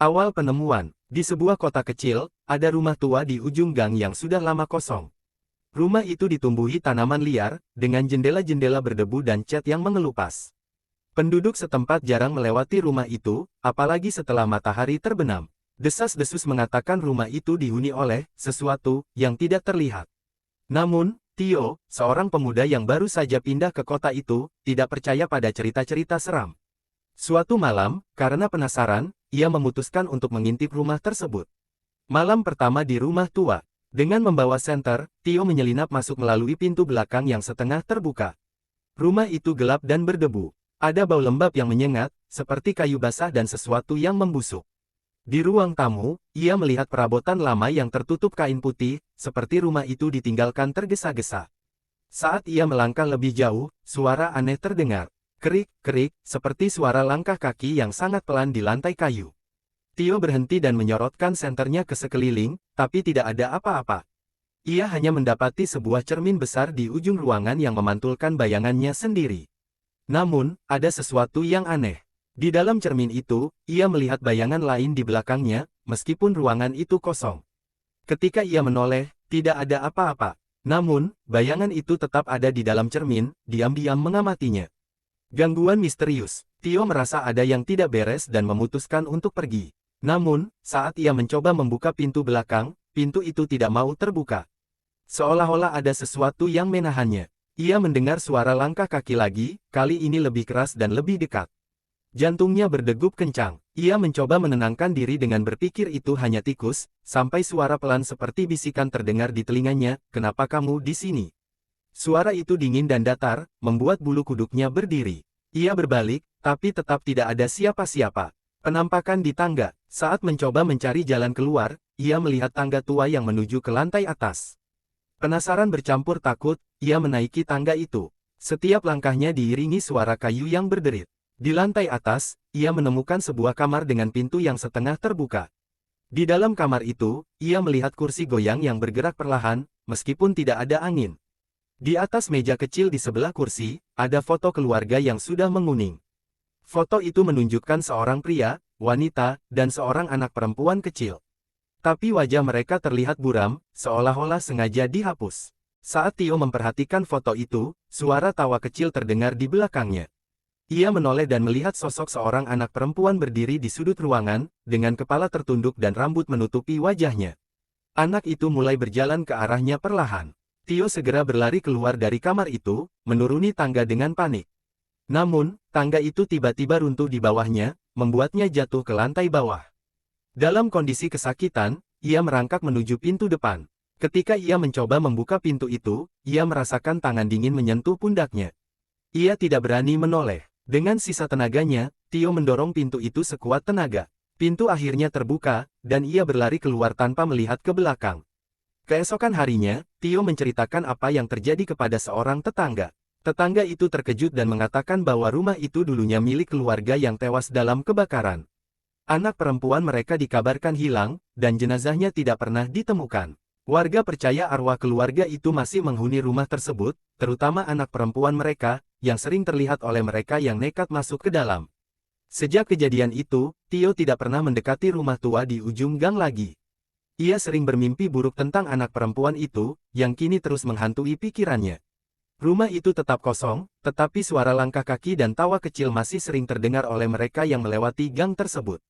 Awal penemuan, di sebuah kota kecil, ada rumah tua di ujung gang yang sudah lama kosong. Rumah itu ditumbuhi tanaman liar, dengan jendela-jendela berdebu dan cat yang mengelupas. Penduduk setempat jarang melewati rumah itu, apalagi setelah matahari terbenam. Desas-desus mengatakan rumah itu dihuni oleh sesuatu yang tidak terlihat. Namun, Tio, seorang pemuda yang baru saja pindah ke kota itu, tidak percaya pada cerita-cerita seram. Suatu malam, karena penasaran, ia memutuskan untuk mengintip rumah tersebut. Malam pertama di rumah tua. Dengan membawa senter, Tio menyelinap masuk melalui pintu belakang yang setengah terbuka. Rumah itu gelap dan berdebu. Ada bau lembab yang menyengat, seperti kayu basah dan sesuatu yang membusuk. Di ruang tamu, ia melihat perabotan lama yang tertutup kain putih, seperti rumah itu ditinggalkan tergesa-gesa. Saat ia melangkah lebih jauh, suara aneh terdengar. Kerik-kerik, seperti suara langkah kaki yang sangat pelan di lantai kayu. Tio berhenti dan menyorotkan senternya ke sekeliling, tapi tidak ada apa-apa. Ia hanya mendapati sebuah cermin besar di ujung ruangan yang memantulkan bayangannya sendiri. Namun, ada sesuatu yang aneh. Di dalam cermin itu, ia melihat bayangan lain di belakangnya, meskipun ruangan itu kosong. Ketika ia menoleh, tidak ada apa-apa. Namun, bayangan itu tetap ada di dalam cermin, diam-diam mengamatinya. Gangguan misterius. Tio merasa ada yang tidak beres dan memutuskan untuk pergi. Namun, saat ia mencoba membuka pintu belakang, pintu itu tidak mau terbuka. Seolah-olah ada sesuatu yang menahannya. Ia mendengar suara langkah kaki lagi, kali ini lebih keras dan lebih dekat. Jantungnya berdegup kencang. Ia mencoba menenangkan diri dengan berpikir itu hanya tikus, sampai suara pelan seperti bisikan terdengar di telinganya, "Kenapa kamu di sini?" Suara itu dingin dan datar, membuat bulu kuduknya berdiri. Ia berbalik, tapi tetap tidak ada siapa-siapa. Penampakan di tangga. Saat mencoba mencari jalan keluar, ia melihat tangga tua yang menuju ke lantai atas. Penasaran bercampur takut, ia menaiki tangga itu. Setiap langkahnya diiringi suara kayu yang berderit. Di lantai atas, ia menemukan sebuah kamar dengan pintu yang setengah terbuka. Di dalam kamar itu, ia melihat kursi goyang yang bergerak perlahan, meskipun tidak ada angin. Di atas meja kecil di sebelah kursi, ada foto keluarga yang sudah menguning. Foto itu menunjukkan seorang pria, wanita, dan seorang anak perempuan kecil. Tapi wajah mereka terlihat buram, seolah-olah sengaja dihapus. Saat Tio memperhatikan foto itu, suara tawa kecil terdengar di belakangnya. Ia menoleh dan melihat sosok seorang anak perempuan berdiri di sudut ruangan, dengan kepala tertunduk dan rambut menutupi wajahnya. Anak itu mulai berjalan ke arahnya perlahan. Tio segera berlari keluar dari kamar itu, menuruni tangga dengan panik. Namun, tangga itu tiba-tiba runtuh di bawahnya, membuatnya jatuh ke lantai bawah. Dalam kondisi kesakitan, ia merangkak menuju pintu depan. Ketika ia mencoba membuka pintu itu, ia merasakan tangan dingin menyentuh pundaknya. Ia tidak berani menoleh. Dengan sisa tenaganya, Tio mendorong pintu itu sekuat tenaga. Pintu akhirnya terbuka, dan ia berlari keluar tanpa melihat ke belakang. Keesokan harinya, Tio menceritakan apa yang terjadi kepada seorang tetangga. Tetangga itu terkejut dan mengatakan bahwa rumah itu dulunya milik keluarga yang tewas dalam kebakaran. Anak perempuan mereka dikabarkan hilang, dan jenazahnya tidak pernah ditemukan. Warga percaya arwah keluarga itu masih menghuni rumah tersebut, terutama anak perempuan mereka, yang sering terlihat oleh mereka yang nekat masuk ke dalam. Sejak kejadian itu, Tio tidak pernah mendekati rumah tua di ujung gang lagi. Ia sering bermimpi buruk tentang anak perempuan itu, yang kini terus menghantui pikirannya. Rumah itu tetap kosong, tetapi suara langkah kaki dan tawa kecil masih sering terdengar oleh mereka yang melewati gang tersebut.